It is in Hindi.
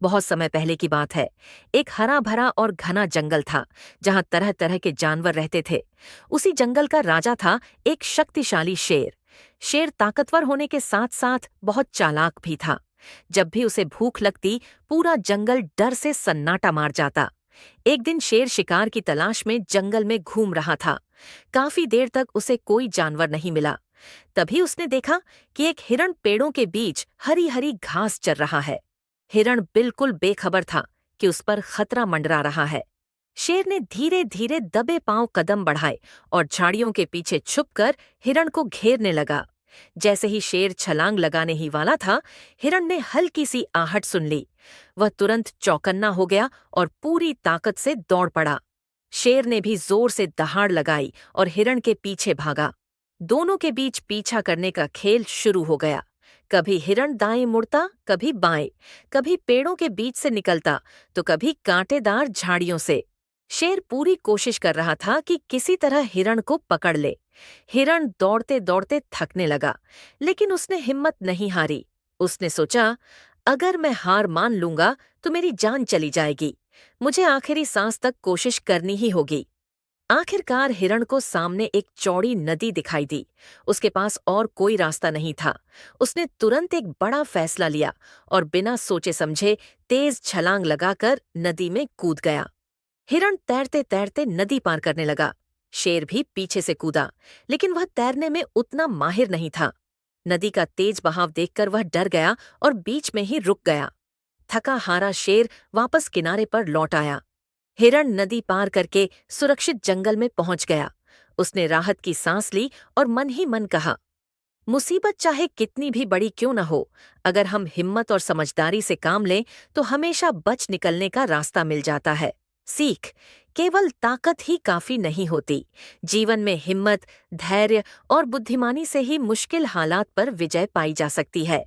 बहुत समय पहले की बात है। एक हरा भरा और घना जंगल था जहां तरह तरह के जानवर रहते थे। उसी जंगल का राजा था एक शक्तिशाली शेर। शेर ताकतवर होने के साथ साथ बहुत चालाक भी था। जब भी उसे भूख लगती, पूरा जंगल डर से सन्नाटा मार जाता। एक दिन शेर शिकार की तलाश में जंगल में घूम रहा था। काफी देर तक उसे कोई जानवर नहीं मिला। तभी उसने देखा कि एक हिरण पेड़ों के बीच हरी हरी घास चर रहा है। हिरण बिल्कुल बेखबर था कि उस पर खतरा मंडरा रहा है। शेर ने धीरे धीरे दबे पांव कदम बढ़ाए और झाड़ियों के पीछे छुपकर हिरण को घेरने लगा। जैसे ही शेर छलांग लगाने ही वाला था, हिरण ने हल्की सी आहट सुन ली। वह तुरंत चौकन्ना हो गया और पूरी ताकत से दौड़ पड़ा। शेर ने भी जोर से दहाड़ लगाई और हिरण के पीछे भागा। दोनों के बीच पीछा करने का खेल शुरू हो गया। कभी हिरण दाएं मुड़ता, कभी बाएं, कभी पेड़ों के बीच से निकलता, तो कभी कांटेदार झाड़ियों से। शेर पूरी कोशिश कर रहा था कि किसी तरह हिरण को पकड़ ले। हिरण दौड़ते दौड़ते थकने लगा, लेकिन उसने हिम्मत नहीं हारी। उसने सोचा, अगर मैं हार मान लूंगा तो मेरी जान चली जाएगी। मुझे आखिरी सांस तक कोशिश करनी ही होगी। आखिरकार हिरण को सामने एक चौड़ी नदी दिखाई दी। उसके पास और कोई रास्ता नहीं था। उसने तुरंत एक बड़ा फैसला लिया और बिना सोचे समझे तेज छलांग लगाकर नदी में कूद गया। हिरण तैरते तैरते नदी पार करने लगा। शेर भी पीछे से कूदा, लेकिन वह तैरने में उतना माहिर नहीं था। नदी का तेज बहाव देखकर वह डर गया और बीच में ही रुक गया। थका हारा शेर वापस किनारे पर लौट आया। हिरण नदी पार करके सुरक्षित जंगल में पहुंच गया। उसने राहत की सांस ली और मन ही मन कहा, मुसीबत चाहे कितनी भी बड़ी क्यों न हो, अगर हम हिम्मत और समझदारी से काम लें तो हमेशा बच निकलने का रास्ता मिल जाता है। सीख, केवल ताकत ही काफी नहीं होती। जीवन में हिम्मत, धैर्य और बुद्धिमानी से ही मुश्किल हालात पर विजय पाई जा सकती है।